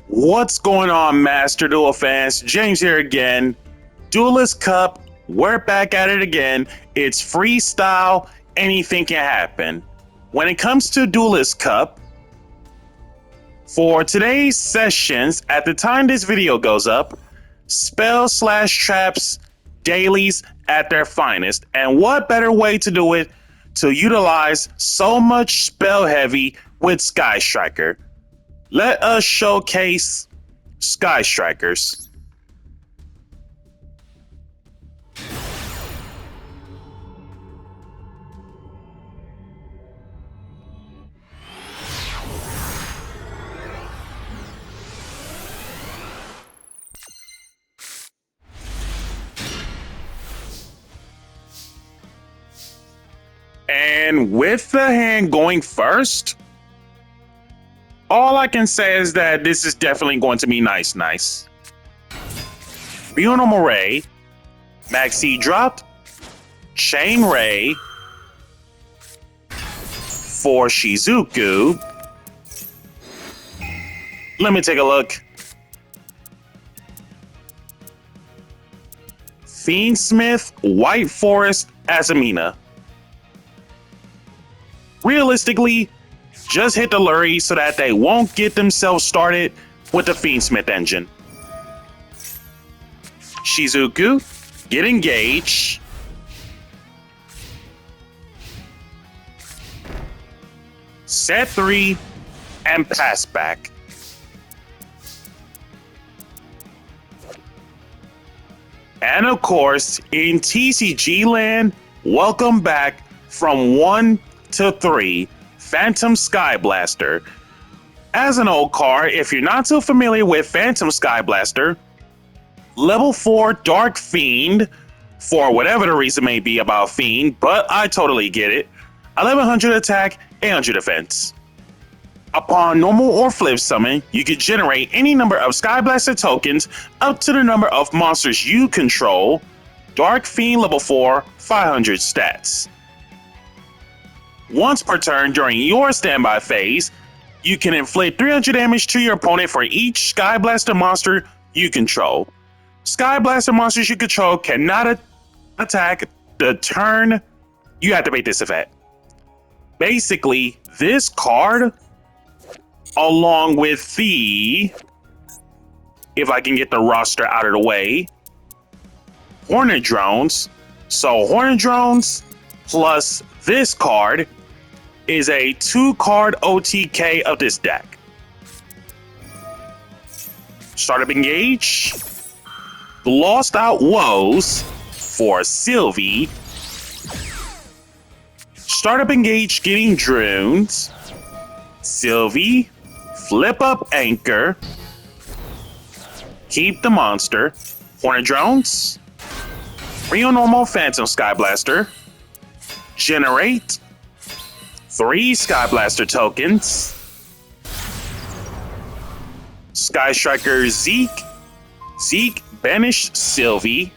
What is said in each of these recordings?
What's going on, Master Duel fans? James here again. Duelist Cup, we're back at it again. It's freestyle, anything can happen. When it comes to Duelist Cup, for today's sessions, at the time this video goes up, spell/traps dailies at their finest. And what better way to do it to utilize so much spell heavy with Sky Striker? Let us showcase Sky Strikers. And with the hand going first, all I can say is that this is definitely going to be nice. Bionormal Ray, Maxi dropped, Chain Ray for Shizuku. Let me take a look. Fiendsmith, White Forest, Azamina. Realistically, just hit the Lurie so that they won't get themselves started with the Fiendsmith engine. Shizuku, get engaged. Set 3 and pass back. And of course, in TCG land, welcome back from 1 to 3. Phantom Sky Blaster. As an old card, if you're not too familiar with Phantom Sky Blaster, level 4 Dark Fiend, for whatever the reason may be about Fiend, but I totally get it. 1100 attack, 800 defense. Upon normal or flip summon, you can generate any number of Sky Blaster tokens up to the number of monsters you control. Dark Fiend level 4, 500 stats. Once per turn during your standby phase, you can inflict 300 damage to your opponent for each Sky Blaster monster you control. Sky Blaster monsters you control cannot attack the turn you activate this effect. Basically, this card, along with the, if I can get the roster out of the way, Hornet Drones. So Hornet Drones plus this card is a 2-card OTK of this deck. Startup Engage, Lost Out Woes for Sylvie. Startup Engage getting drones. Sylvie, flip up Anchor. Keep the monster. Hornet Drones. Real Normal Phantom Sky Blaster. Generate 3 Sky Blaster tokens. Sky Striker Zeke. Zeke banished Sylvie.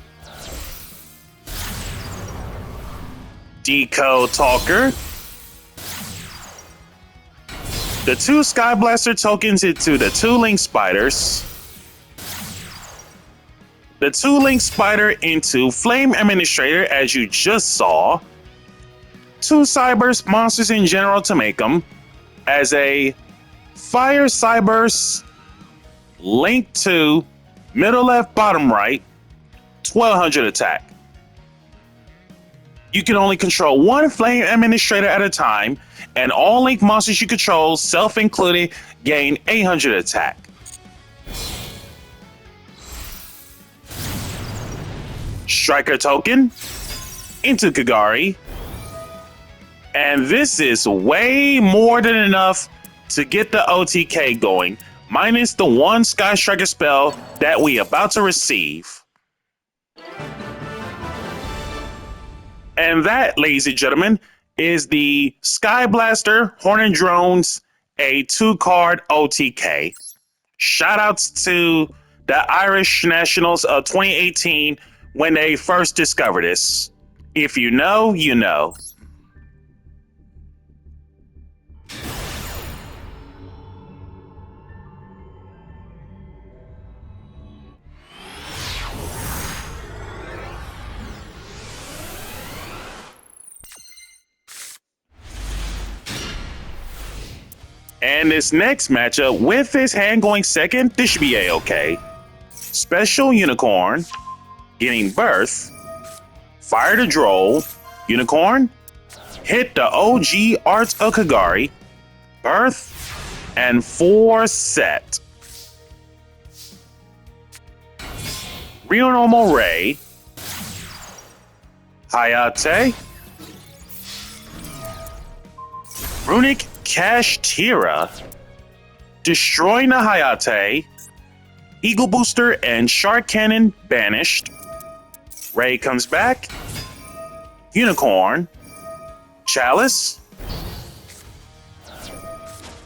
Decode Talker. The 2 Sky Blaster tokens into the 2 Link Spiders. The 2 Link Spider into Flame Administrator, as you just saw. 2 Cyburst monsters in general to make them, as a Fire Cyburst, Link 2, middle left, bottom right, 1200 attack. You can only control 1 Flame Administrator at a time, and all Link monsters you control, self included, gain 800 attack. Striker token into Kagari. And this is way more than enough to get the OTK going, minus the 1 Sky Striker spell that we about to receive. And that, ladies and gentlemen, is the Sky Blaster Hornet Drones, a 2-card OTK. Shoutouts to the Irish Nationals of 2018 when they first discovered this. If you know, you know. And this next matchup, with his hand going second, this should be a-okay. Special Unicorn, getting Birth, Fire the Droll, Unicorn, hit the OG Arts of Kagari, Birth, and 4 set. Real Normal Ray, Hayate, Runic Kashtira, destroying the Hayate, Eagle Booster and Shark Cannon banished. Ray comes back, Unicorn, Chalice,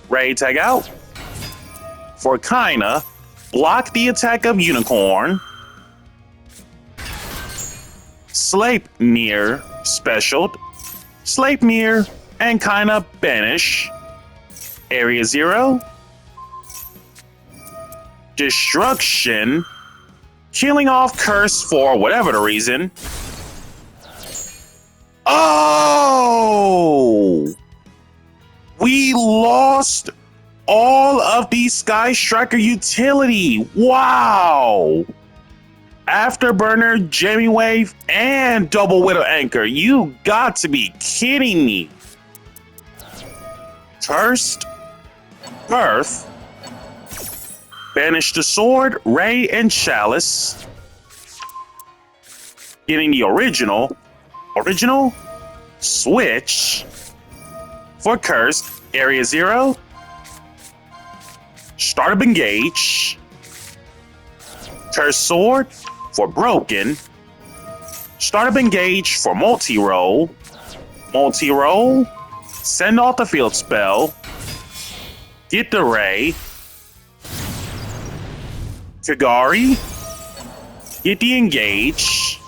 Ray tag out, for Kaina, block the attack of Unicorn, Sleipnir special, Sleipnir and Kaina banish, Area 0, Destruction, killing off Curse for whatever the reason. Oh! We lost all of the Sky Striker utility. Wow! Afterburner, Jamie Wave, and Double Widow Anchor. You got to be kidding me. First, Birth, banish the Sword, Ray, and Chalice. Getting the original, switch for Cursed, Area 0, Startup Engage, Cursed Sword for Broken, Startup Engage for Multi-Roll, send off the field spell, get the Ray, Kagari, get the Engage,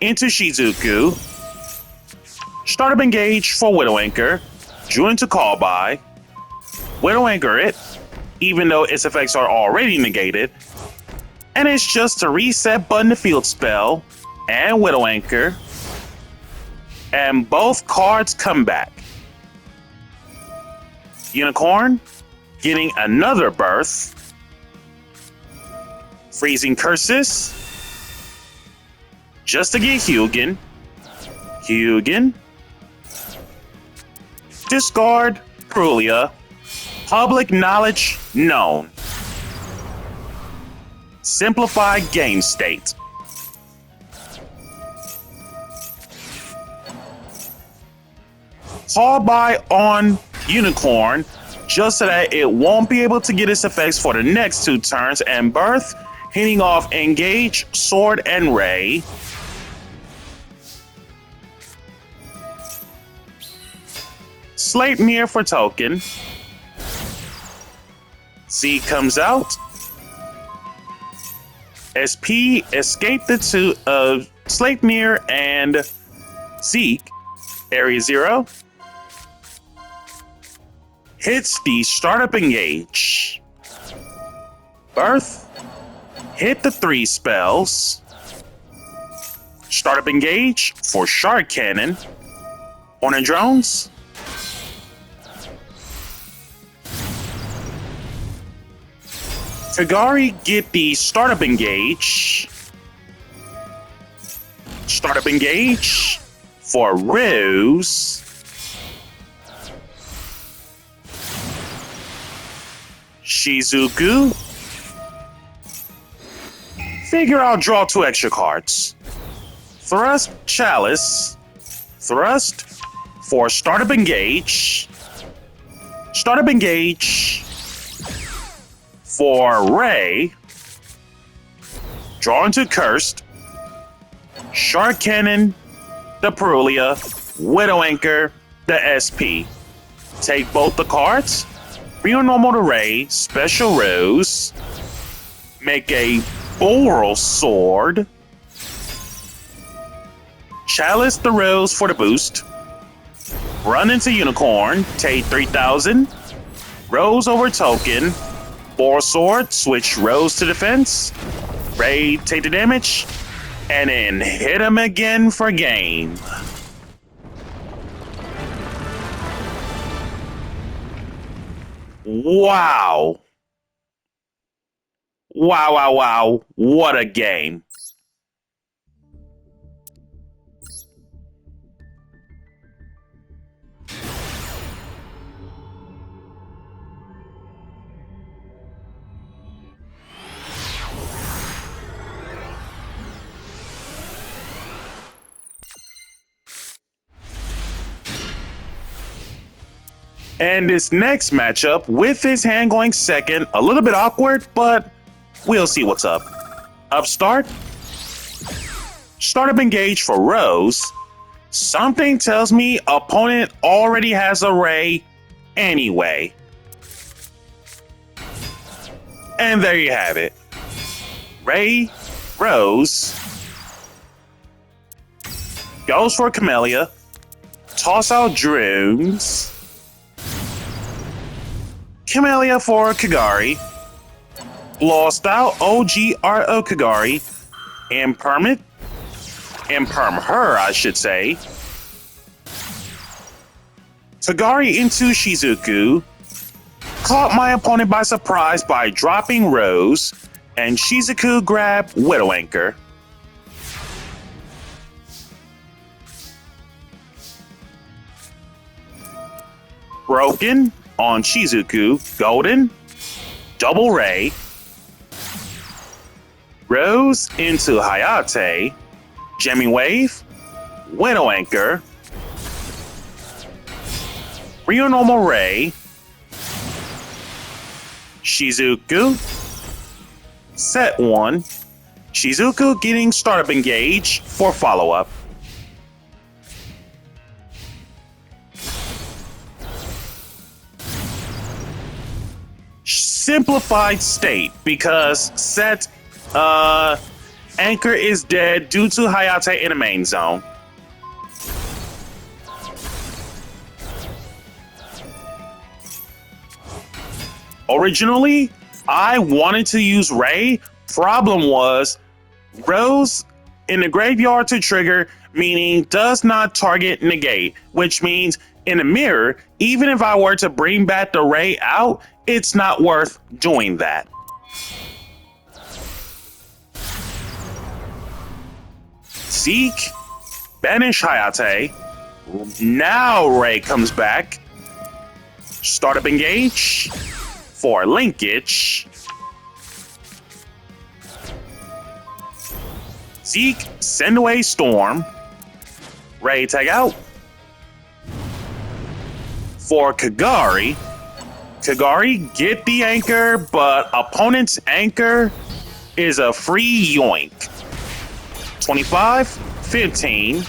into Shizuku, Startup Engage for Widow Anchor, drew into Call By, Widow Anchor it, even though its effects are already negated, and it's just to reset button the field spell, and Widow Anchor, and both cards come back. Unicorn, getting another Birth, freezing Curses, just to get Hugin, discard Prulia, public knowledge known, simplify game state. Call By on Unicorn, just so that it won't be able to get its effects for the next 2 turns, and Birth, hitting off Engage, Sword, and Ray. Sleipnir for token. Z comes out. SP, escape the 2 of Sleipnir and Zeke. Area 0. Hits the Startup Engage. Birth, hit the 3 spells. Startup Engage for Shark Cannon. Hornet Drones. Kagari, get the Startup Engage. Startup Engage for Rose. Shizuku. Figure I'll draw 2 extra cards. Thrust Chalice. Thrust for Startup Engage. Startup Engage for Ray. Draw into Cursed. Shark Cannon, the Prulia, Widow Anchor, the SP. Take both the cards. Real Normal to Ray, Special Rose. Make a Boral Sword. Chalice the Rose for the boost. Run into Unicorn, take 3,000. Rose over token. Boral Sword, switch Rose to defense. Ray, take the damage. And then hit him again for game. Wow. Wow, wow, wow. What a game. And this next matchup, with his hand going second, a little bit awkward, but we'll see what's up. Upstart. Startup engage for Rose. Something tells me opponent already has a Ray anyway. And there you have it. Ray, Rose, goes for Camellia, toss out Drones, Camellia for Kagari, lost out OGRO Kagari, Imperm her, I should say. Kagari into Shizuku, caught my opponent by surprise by dropping Rose, and Shizuku grab Widow Anchor. Broken on Shizuku, Golden, Double Ray, Rose into Hayate, Gemming Wave, Widow Anchor, Real Normal Ray, Shizuku, set 1, Shizuku getting startup engage for follow-up. Simplified state because set Anchor is dead due to Hayate in the main zone. Originally, I wanted to use Ray. Problem was, Rose in the graveyard to trigger, meaning does not target negate, which means in the mirror, even if I were to bring back the Ray out, it's not worth doing that. Seek, banish Hayate. Now Ray comes back. Startup engage for linkage. Seek, send away Storm. Ray tag out. For Kagari. Kagari, get the anchor, but opponent's anchor is a free yoink. 25, 15.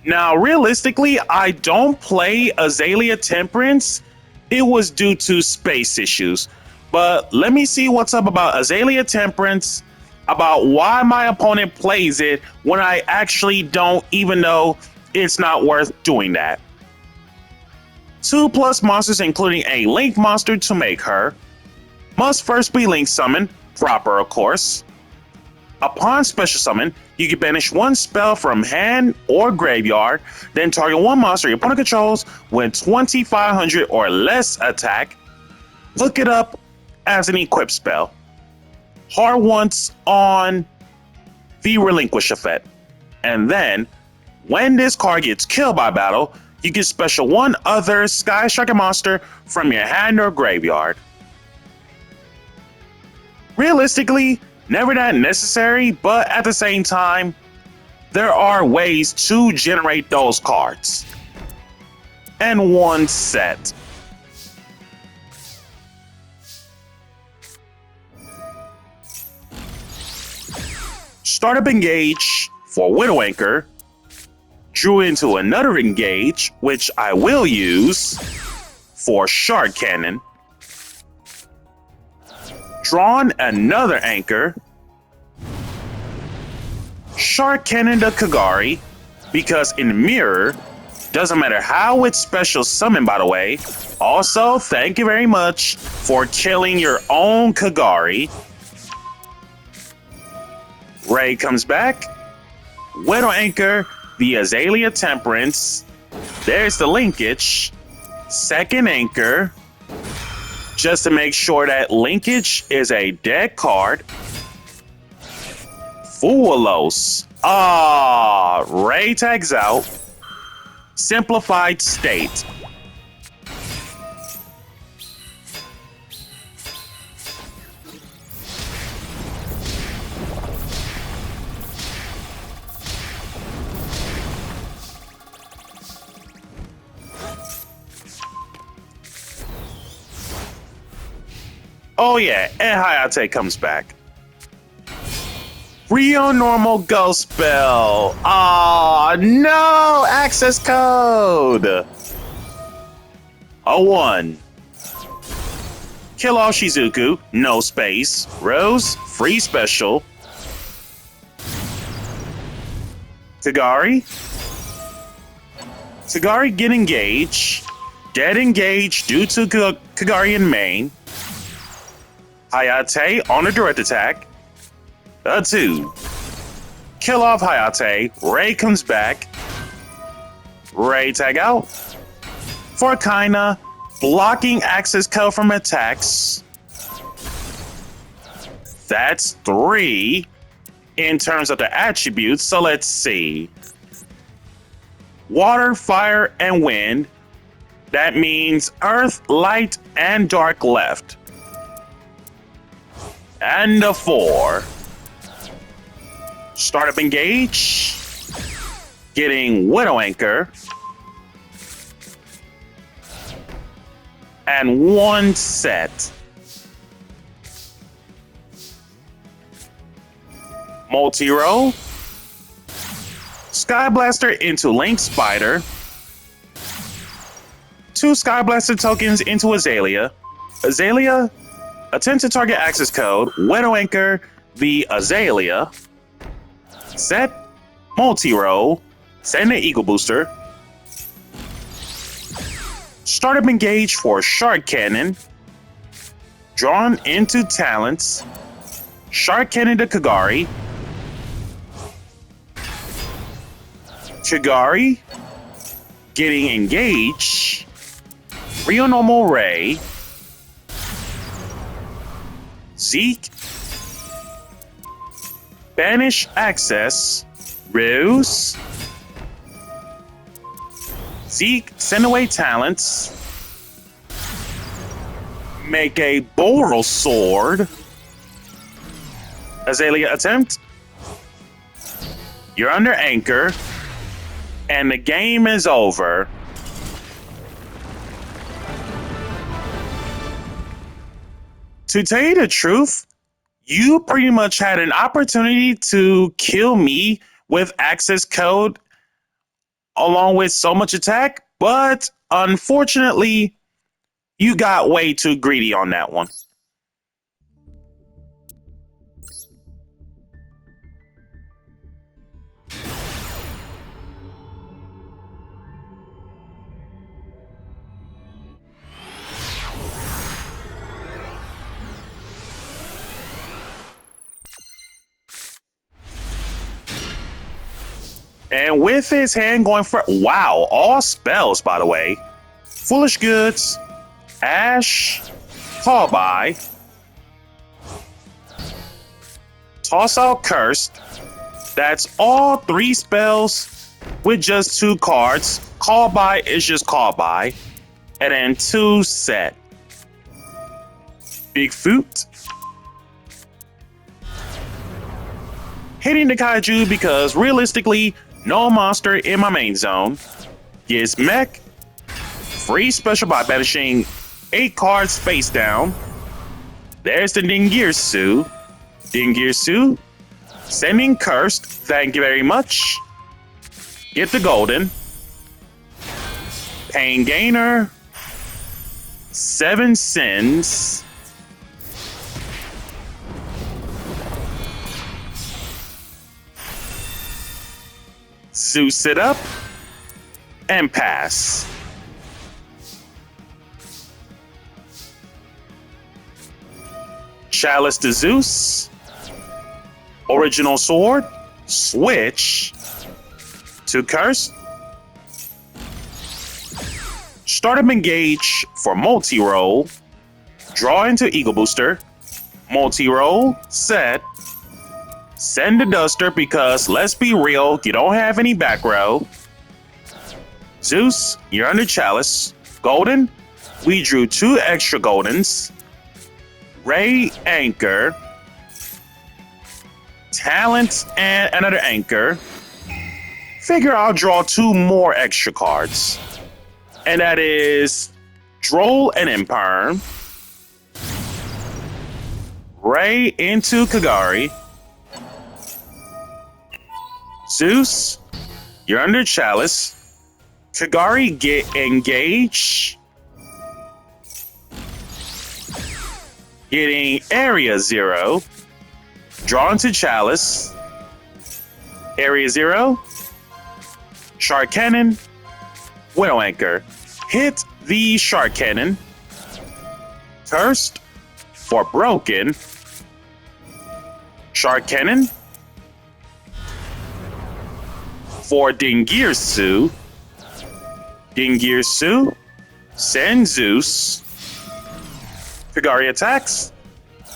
Now, realistically, I don't play Azalea Temperance. It was due to space issues. But let me see what's up about Azalea Temperance, about why my opponent plays it when I actually don't, even though it's not worth doing that. 2+ monsters, including a Link monster to make her. Must first be Link summoned, proper of course. Upon special summon, you can banish one spell from hand or graveyard, then target one monster your opponent controls with 2500 or less attack. Look it up as an equip spell. Hard once on the relinquish effect. And then, when this card gets killed by battle, you can special one other Sky Striker monster from your hand or graveyard. Realistically, never that necessary, but at the same time, there are ways to generate those cards. And one set. Startup engage for Widow Anchor. Drew into another engage, which I will use for Shard Cannon. Drawn another anchor. Shard Cannon to Kagari, because in mirror, doesn't matter how it's special summon, by the way. Also, thank you very much for killing your own Kagari. Ray comes back. Widow Anchor, the Azalea Temperance. There's the linkage. Second anchor. Just to make sure that linkage is a dead card. Fuelos. Ray tags out. Simplified state. Oh yeah, and Hayate comes back. Rio normal ghost spell. No! Access code! A 1. Kill all Shizuku. No space. Rose. Free special. Kagari. Kagari get engaged. Dead engaged due to Kagari in main. Hayate on a direct attack. A 2. Kill off Hayate. Ray comes back. Ray tag out. For Kaina, blocking access code from attacks. That's 3 in terms of the attributes. So let's see. Water, fire, and wind. That means earth, light, and dark left. And a 4. Startup engage. Getting Widow Anchor. And 1 set. Multi-row. Sky Blaster into Link Spider. 2 Sky Blaster tokens into Azalea. Azalea, attempt to target access code. Widow Anchor the Azalea. Set. Multi-row. Send an Eagle Booster. Startup engage for Shark Cannon. Drawn into Talents. Shark Cannon to Kagari. Kagari getting engaged. Rio normal Ray. Zeke. Banish access. Ruse. Zeke, send away talents. Make a Boral Sword. Azalea attempt. You're under anchor. And the game is over. To tell you the truth, you pretty much had an opportunity to kill me with access code along with so much attack, but unfortunately, you got way too greedy on that one. And with his hand going for, wow, all spells, by the way. Foolish Goods, Ash, Call By, Toss Out Cursed. That's all 3 spells with just 2 cards. Call By is just Call By. And then 2 set. Bigfoot. Hitting the Kaiju because realistically, no monster in my main zone. Gets mech. Free special by banishing 8 cards face down. There's the Dingirsu. Dingirsu. Sending cursed. Thank you very much. Get the golden. Pain gainer. 7 sins. Zeus it up and pass. Chalice to Zeus. Original sword. Switch to curse. Start up engage for multi-roll. Draw into Eagle Booster. Multi-roll. Set. Send the Duster because, let's be real, you don't have any back row. Zeus, you're under Chalice. Golden, we drew 2 extra Goldens. Ray, Anchor. Talent, and another Anchor. Figure I'll draw 2 more extra cards. And that is Droll and Imperm. Ray into Kagari. Zeus, you're under Chalice. Kagari, get engaged. Getting Area 0. Draw into Chalice. Area 0. Shark Cannon. Widow Anchor. Hit the Shark Cannon. Cursed for broken. Shark Cannon. For Dingirsu. Dingirsu. Send Zeus. Kagari attacks.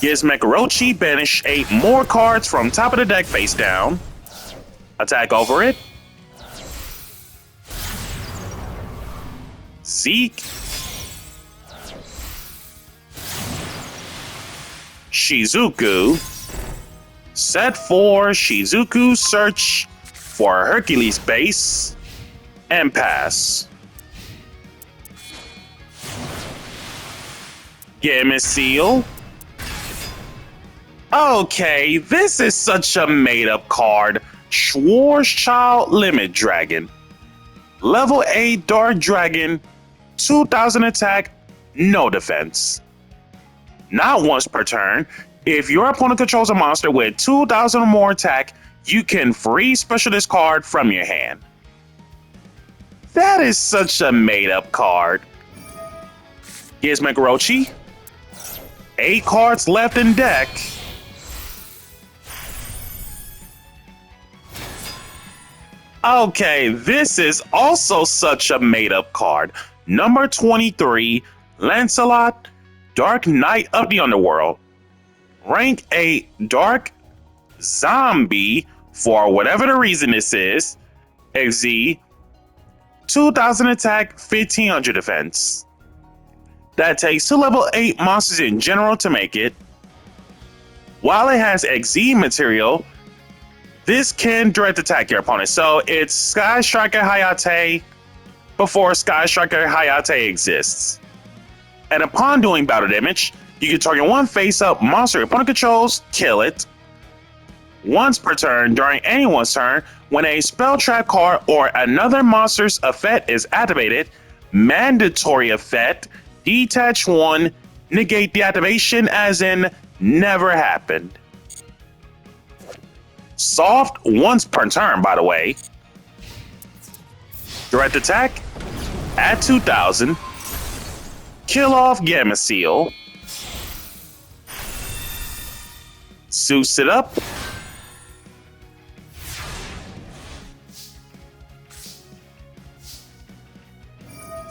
Gives Mekarochi banish 8 more cards from top of the deck face down. Attack over it. Zeke. Shizuku. Set for Shizuku, search for Hercules base, and pass. Seal. Okay, this is such a made-up card. Schwarzschild Limit Dragon. Level 8 Dark Dragon, 2000 attack, no defense. Not once per turn. If your opponent controls a monster with 2000 or more attack, you can free special this card from your hand. That is such a made-up card. Here's Mekarochi. 8 cards left in deck. Okay, this is also such a made-up card. Number 23, Lancelot, Dark Knight of the Underworld. Rank 8 Dark Zombie, for whatever the reason this is. XZ, 2000 attack, 1500 defense. That takes 2 level 8 monsters in general to make it. While it has XZ material, this can direct attack your opponent. So it's Sky Striker Hayate before Sky Striker Hayate exists. And upon doing battle damage, you can target 1 face-up monster your opponent controls, kill it. Once per turn during anyone's turn, when a spell trap card or another monster's effect is activated, mandatory effect, detach 1, negate the activation as in never happened. Soft once per turn, by the way. Direct attack, add 2000. Kill off Gamma Seal. Zeus it up.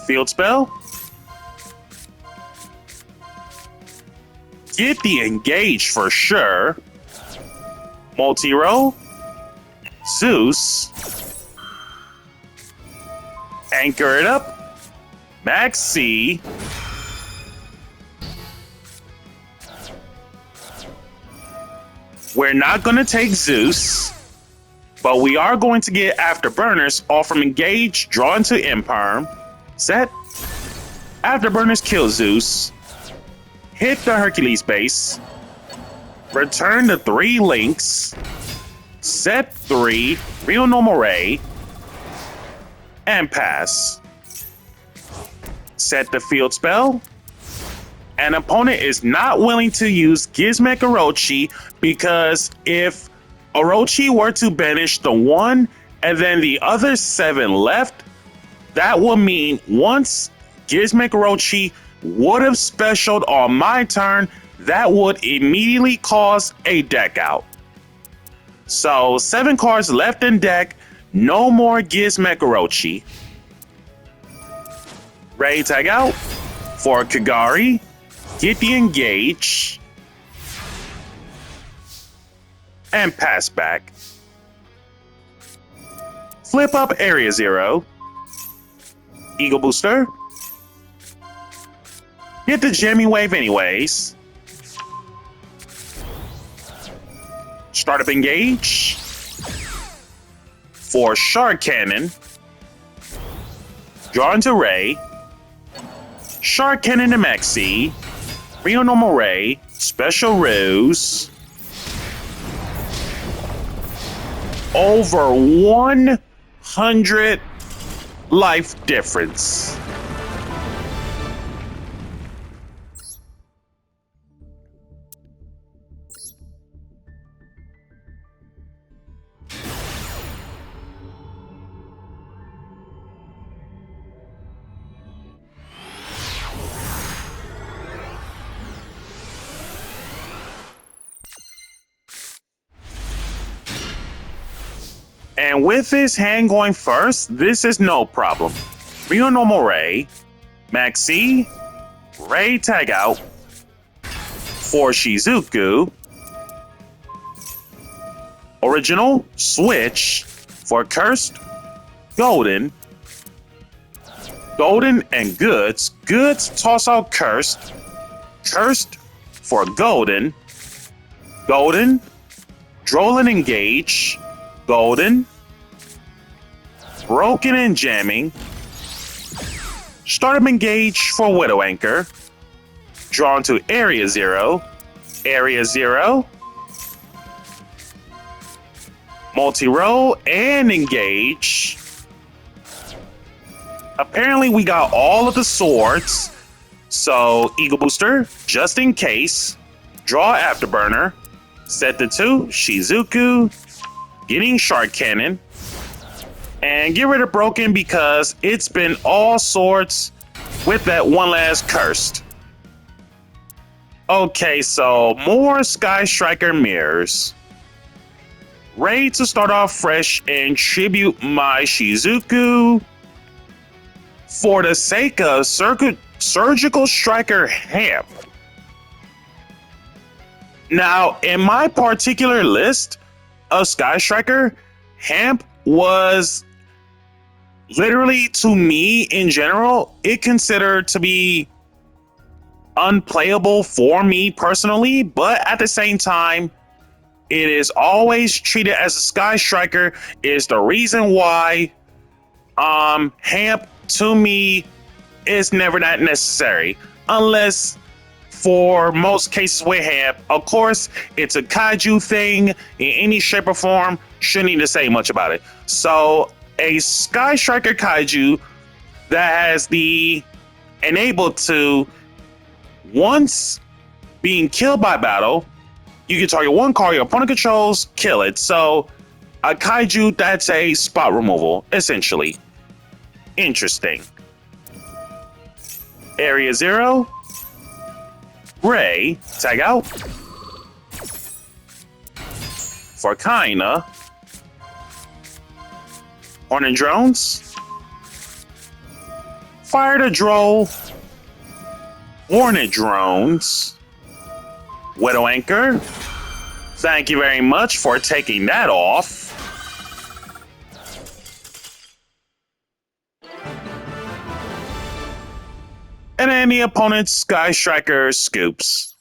Field spell. Get the engage for sure. Multi-roll. Zeus. Anchor it up. Max C. We're not going to take Zeus, but we are going to get Afterburners off from engage, draw into Imperm. Set. Afterburners kill Zeus. Hit the Hercules base. Return the 3 links. Set 3, real normal ray. And pass. Set the field spell. An opponent is not willing to use Gizmek Orochi because if Orochi were to banish the 1 and then the other 7 left, that would mean once Gizmek Orochi would have specialed on my turn, that would immediately cause a deck out. So 7 cards left in deck, no more Gizmek Orochi. Ready, tag out. For Kagari, get the engage. And pass back. Flip up Area 0. Eagle Booster. Get the jamming wave anyways. Start up engage. For Shark Cannon. Draw into Ray. Shark Cannon to Maxi. Rio Normal Ray. Special Ruse. Over 100 life difference. And with his hand going first, this is no problem. Rio Normal Ray, Maxi, Ray tag out for Shizuku. Original, switch for Cursed, Golden. Golden and Goods. Goods toss out Cursed. Cursed for Golden. Golden, Droll and Engage. Golden, Broken and Jamming, Start up Engage for Widow Anchor, drawn to Area 0, Area 0, multi-roll and engage. Apparently we got all of the swords, so Eagle Booster, just in case, draw Afterburner, set the 2, Shizuku, getting Shark Cannon, and get rid of Broken because it's been all sorts with that one last Cursed. Okay, so more Sky Striker mirrors. Ready to start off fresh and tribute my Shizuku for the sake of Surgical Striker Hamp. Now, in my particular list of Sky Striker, Hamp was literally, to me in general, it considered to be unplayable for me personally, but at the same time, it is always treated as a Sky Striker. Is the reason why Hamp to me is never that necessary, unless for most cases with Hamp, of course, it's a kaiju thing in any shape or form. Shouldn't need to say much about it. So a Sky Striker kaiju that has the enabled to, once being killed by battle, you can target one card your opponent controls, kill it. So a kaiju that's a spot removal, essentially. Interesting. Area 0. Ray, tag out. For Kaina. Hornet Drones. Fire the Droll. Hornet Drones. Widow Anchor. Thank you very much for taking that off. And then the opponent's Sky Striker scoops.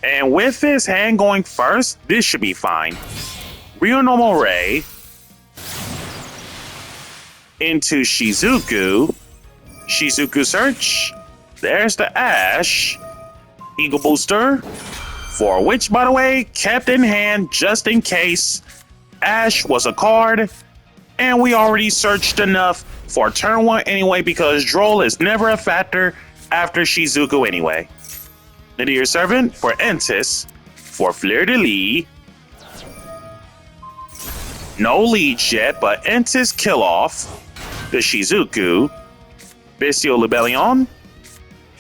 And with his hand going first, this should be fine. Real Normal Ray into Shizuku. Shizuku Search. There's the Ash. Eagle Booster. For which, by the way, kept in hand just in case. Ash was a card. And we already searched enough for turn 1 anyway, because Droll is never a factor after Shizuku anyway. Linear Servant for Entis. For Fleur de Lis. No leads yet, but Entis kill off the Shizuku. Bestial Rebellion.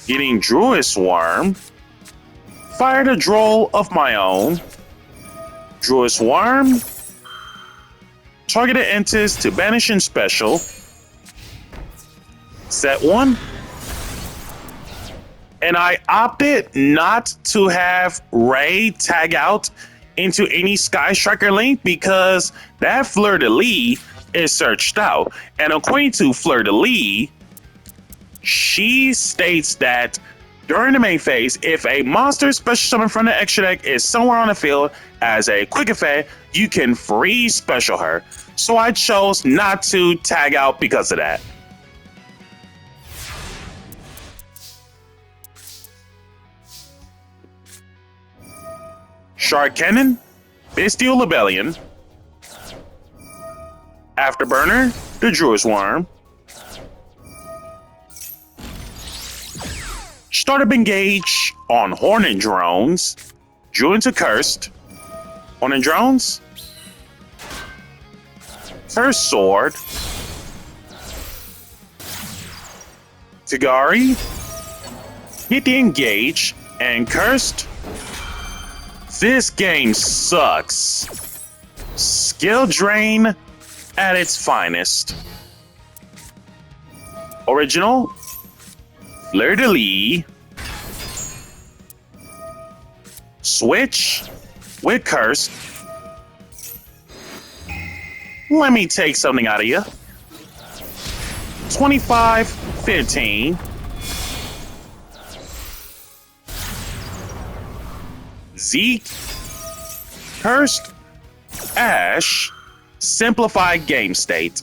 Getting Druid Swarm. Fired a Droll of my own. Druid Swarm. Targeted Entis to banish in special. Set 1. And I opted not to have Ray tag out into any Sky Striker link because that Fleur de Lis is searched out. And according to Fleur de Lis, she states that during the main phase, if a monster special summon from the extra deck is somewhere on the field as a quick effect, you can free special her. So I chose not to tag out because of that. Shark Cannon, Bestial Rebellion, Afterburner, the Druid Swarm, Startup Engage on Hornet Drones, drew into Cursed, Hornet Drones, Cursed Sword, Tagari, hit the Engage, and Cursed. This game sucks. Skill drain at its finest. Original, Fleur de Lis, switch with Cursed. Let me take something out of you. 25-15. Zeke, Cursed, Ash, simplified game state.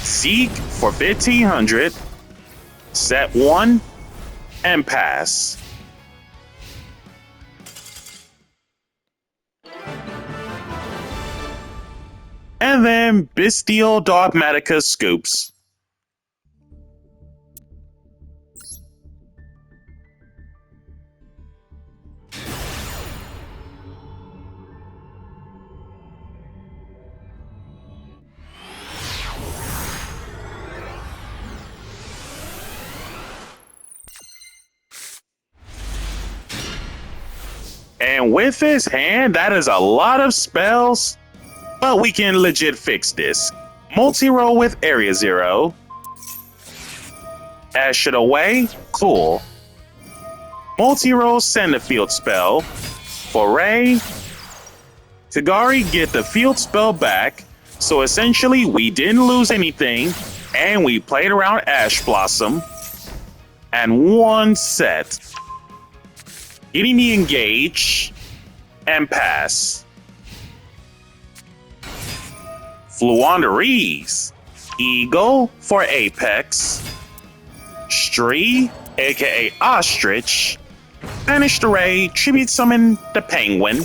Zeke for 1500, set 1, and pass. And then Bestial Dogmatica scoops. And with his hand, that is a lot of spells. But we can legit fix this. Multi-roll with Area 0. Ash it away. Cool. Multi-roll send a field spell. For Ray. Tagari get the field spell back. So essentially we didn't lose anything. And we played around Ash Blossom. And one set. Getting the engage. And pass. Fluandereeze, Eagle for Apex, Stree, aka Ostrich, Banished Array, Tribute Summon the Penguin,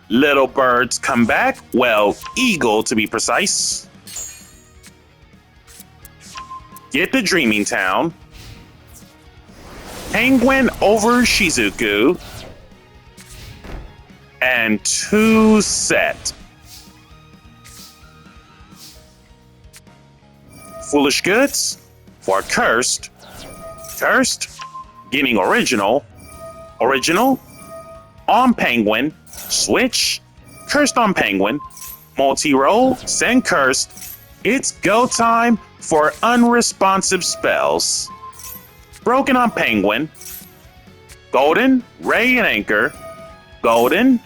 Little Birds come back, well, Eagle to be precise, get the Dreaming Town, Penguin over Shizuku, and 2 set. Foolish Goods for Cursed. Cursed, getting Original. Original on Penguin. Switch. Cursed on Penguin. Multi-roll. Send Cursed. It's go time for unresponsive spells. Broken on Penguin. Golden, Ray and Anchor. Golden,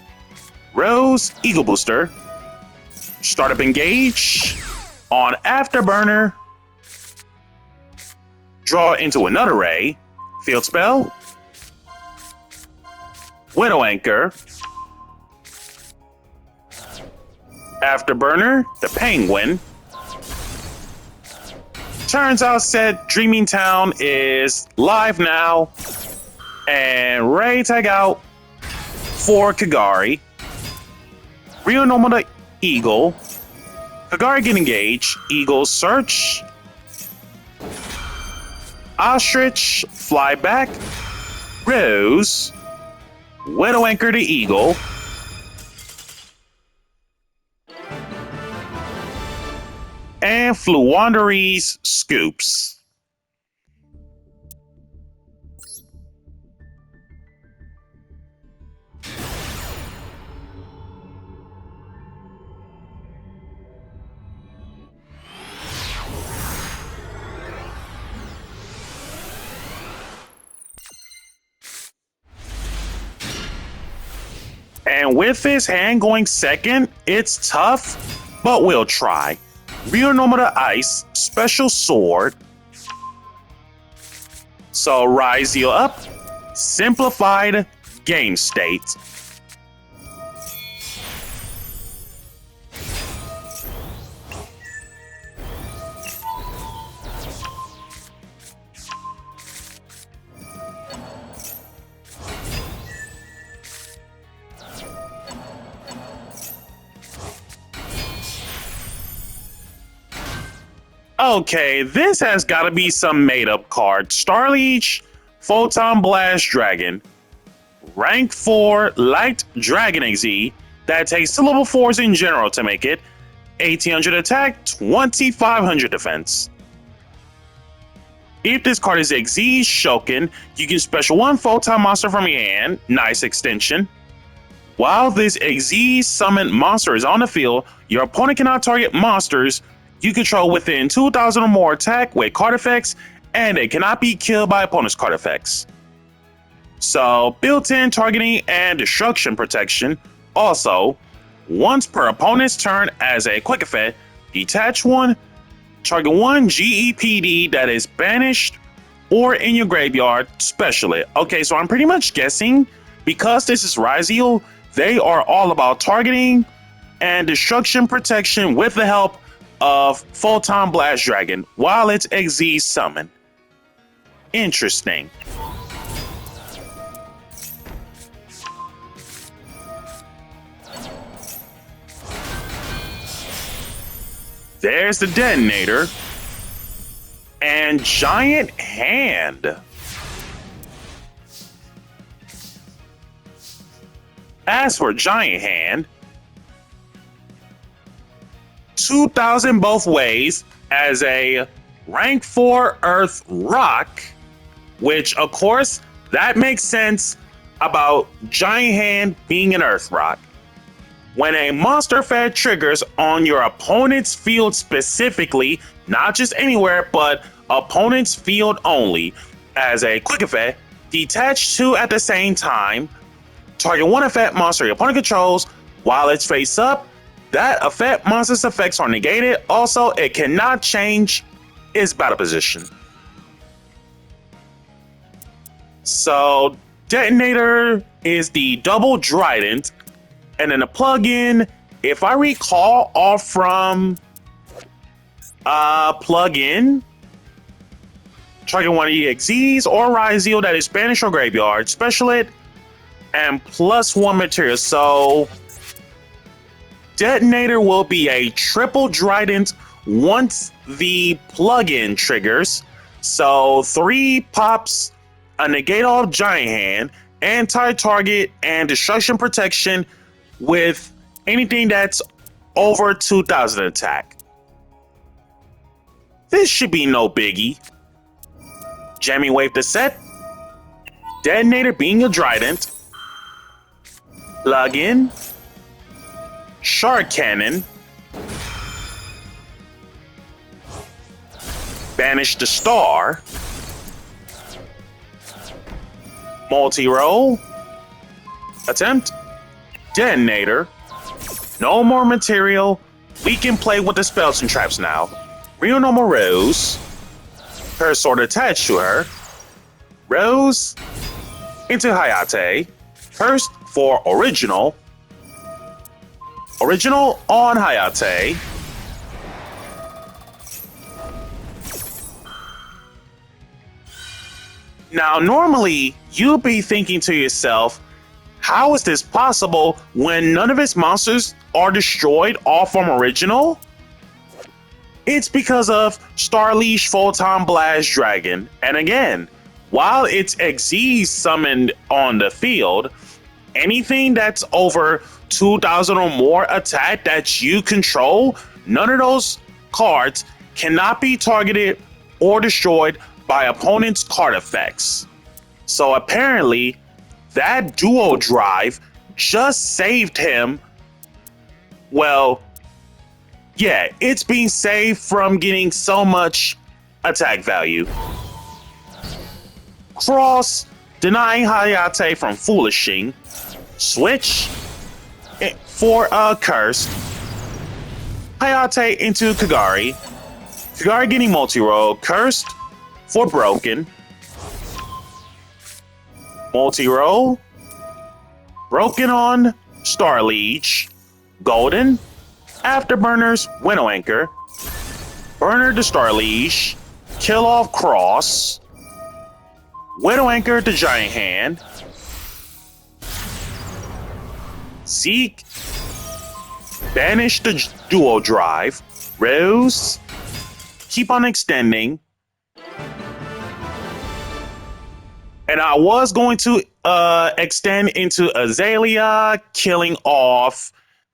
Rose, Eagle Booster. Startup Engage on Afterburner. Draw into another Ray. Field spell. Widow Anchor. Afterburner, the Penguin. Turns out said Dreaming Town is live now. And Ray tag out for Kagari. Real Normal the Eagle. Kagari get engaged. Eagle search. Ostrich fly back. Rose. Widow anchor to eagle. And Fluwanderies scoops. And with his hand going second, it's tough, but we'll try. Real normal to ice, special sword. So rise you up, simplified game state. Okay, this has got to be some made-up card. Starleech, Photon Blast Dragon, rank 4 Light Dragon XZ that takes 2 level 4s in general to make it. 1800 attack, 2500 defense. If this card is XZ Shoken, you can special 1 Photon monster from your hand. Nice extension. While this XZ summoned monster is on the field, your opponent cannot target monsters you control within 2,000 or more attack with card effects, and it cannot be killed by opponent's card effects. So, built-in targeting and destruction protection. Also, once per opponent's turn as a quick effect, detach 1, target 1 GEPD that is banished or in your graveyard, special it. Okay, so I'm pretty much guessing, because this is Ryzeal, they are all about targeting and destruction protection with the help of Photon Blast Dragon while it's XZ summon. Interesting. There's the detonator. And Giant Hand. As for Giant Hand, 2,000 both ways as a rank 4 Earth Rock, which of course that makes sense about Giant Hand being an Earth Rock. When a monster effect triggers on your opponent's field specifically, not just anywhere, but opponent's field only, as a quick effect, detach 2 at the same time, target 1 effect monster your opponent controls while it's face up. That effect monster's effects are negated. Also, it cannot change its battle position. So, Detonator is the double Trident, and then the plugin, if I recall, all from plugin, target 1 EXEs or Ryzeal that is banished or graveyard, special it, and +1 material. So, Detonator will be a triple Trident once the plugin triggers. So 3 pops, a negate off Giant Hand, anti-target, and destruction protection with anything that's over 2,000 attack. This should be no biggie. Jamming Wave to set. Detonator being a Trident. Plug-in. Shark Cannon. Banish the Star. Multi-roll. Attempt. Detonator. No more material. We can play with the spells and traps now. Real normal Rose. Her sword attached to her. Rose into Hayate. First for original. Original on Hayate. Now, normally, you'll be thinking to yourself, how is this possible when none of its monsters are destroyed all from original? It's because of Starleash Photon Blast Dragon. And again, while it's Xyz summoned on the field, anything that's over 2,000 or more attack that you control, none of those cards cannot be targeted or destroyed by opponent's card effects. So apparently, that duo drive just saved him. Well, yeah, it's being saved from getting so much attack value. Cross, denying Hayate from Foolishing. Switch for Cursed. Hayate into Kagari. Kagari getting multi-roll. Cursed for Broken. Multi-roll. Broken on Starleech. Golden. Afterburners Winnow Anchor. Burner to Starleech. Kill off Cross. Winnow Anchor to Giant Hand. Seek. Banish the Duo Drive. Rose. Keep on extending. And I was going to extend into Azalea, killing off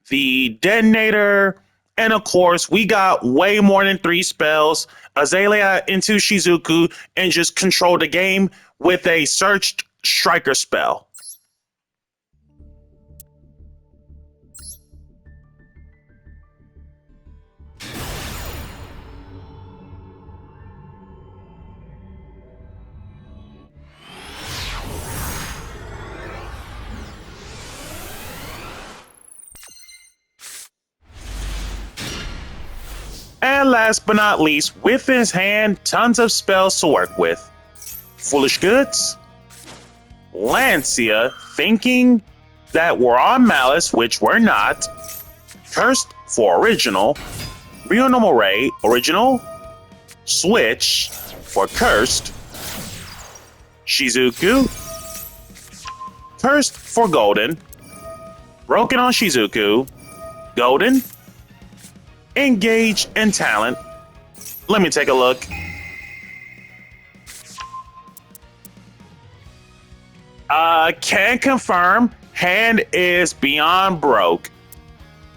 the Detonator. And of course, we got way more than 3 spells. Azalea into Shizuku and just control the game with a Searched Striker spell. And last but not least, with his hand, tons of spells to work with. Foolish Goods, Lancia, thinking that we're on Malice, which we're not. Cursed for Original, Rio no Moray, Original, Switch for Cursed, Shizuku, Cursed for Golden, Broken on Shizuku, Golden, Engage and Talent. Let me take a look. Can confirm, hand is beyond broke.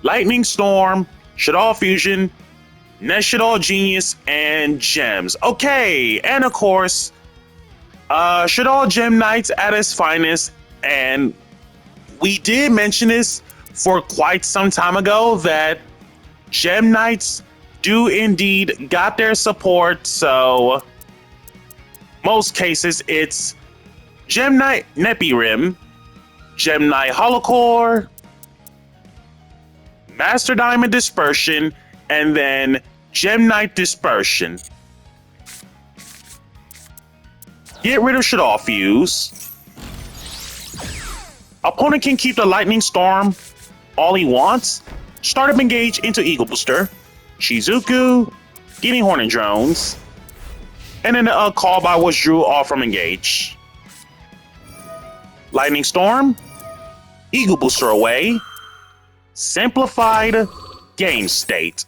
Lightning Storm, Shaddoll Fusion, Shaddoll Genius, and Gems. Okay, and of course, Shaddoll Gem Knights at its finest. And we did mention this for quite some time ago that Gem Knights do indeed got their support, so most cases it's Gem Knight Nepirim, Gem Knight Holocore, Master Diamond Dispersion, and then Gem Knight Dispersion. Get rid of Shaddoll Fuse. Opponent can keep the Lightning Storm all he wants. Startup Engage into Eagle Booster. Shizuku, getting Hornet Drones. And then a call by was drew off from Engage. Lightning Storm, Eagle Booster away. Simplified game state.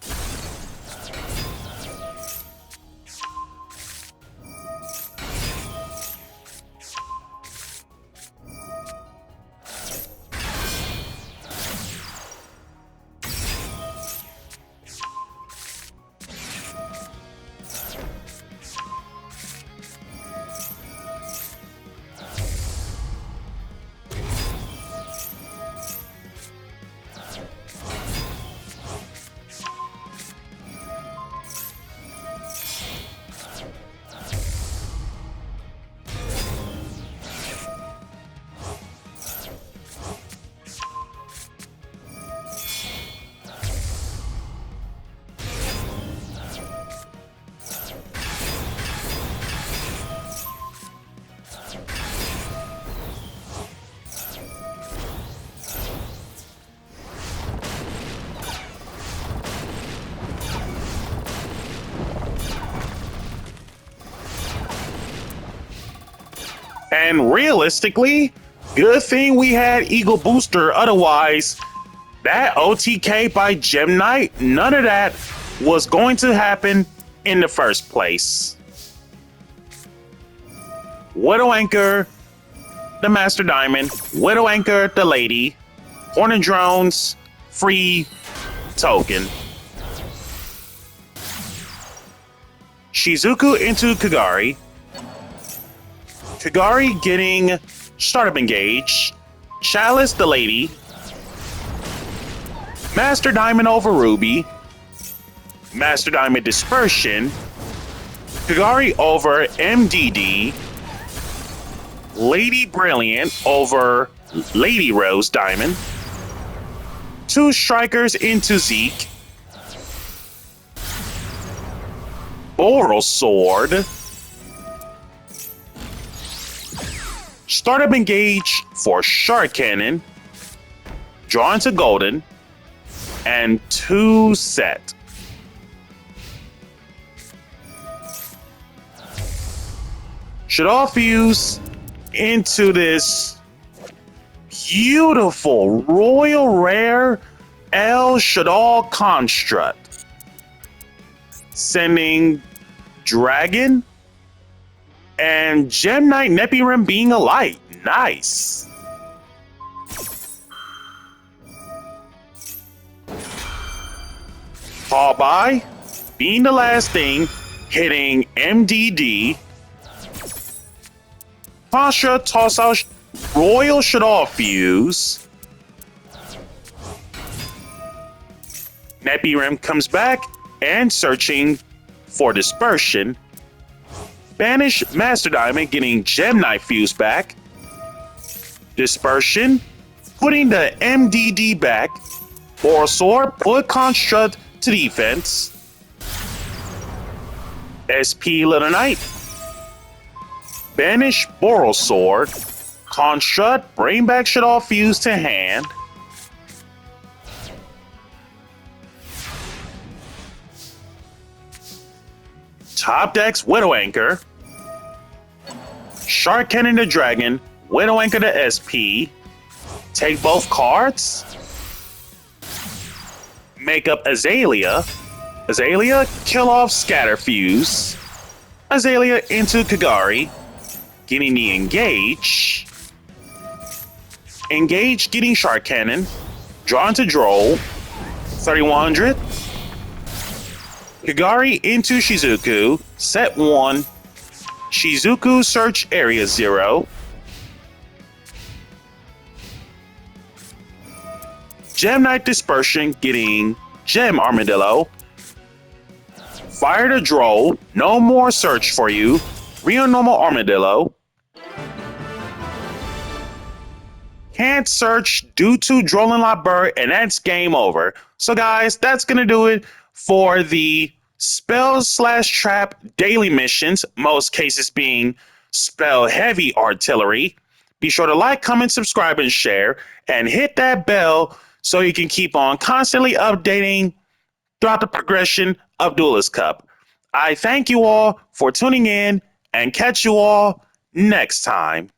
And realistically, good thing we had Eagle Booster. Otherwise, that OTK by Gem Knight, none of that was going to happen in the first place. Widow Anchor, the Master Diamond, Widow Anchor, the Lady, Hornet Drones, free token. Shizuku into Kagari. Kagari getting Startup Engage. Chalice the Lady. Master Diamond over Ruby. Master Diamond Dispersion. Kagari over MDD. Lady Brilliant over Lady Rose Diamond. Two Strikers into Zeke. Boral Sword. Startup Engage for Shark Cannon. Draw into Golden. And 2 set. Should all fuse into this beautiful Royal Rare El Shadal Construct. Sending Dragon and Gem Knight Nepirim being a light. Nice. Fall by, being the last thing, hitting MDD. Pasha toss out Royal Shadal Fuse. Nepirim comes back and searching for Dispersion. Banish Master Diamond getting Gem Knight Fuse back. Dispersion, putting the MDD back. Borosaur, put Construct to defense. SP Little Knight. Banish Borosaur. Construct, bring back Shadal Fuse to hand. Top decks Widow Anchor. Shark Cannon the Dragon. Widow Anchor the SP. Take both cards. Make up Azalea. Azalea, kill off Scatter Fuse. Azalea into Kagari. Getting the Engage. Engage getting Shark Cannon. Draw into Droll. 3100. Kagari into Shizuku. Set 1. Shizuku search area 0. Gem Knight Dispersion getting Gem Armadillo. Fire the Droll. No more search for you. Real normal Armadillo. Can't search due to Droll and Labur, and that's game over. So guys, that's gonna do it for the spell/trap daily missions, most cases being spell heavy artillery. Be sure to like, comment, subscribe, and share, and hit that bell so you can keep on constantly updating throughout the progression of Duelist Cup. I thank you all for tuning in and catch you all next time.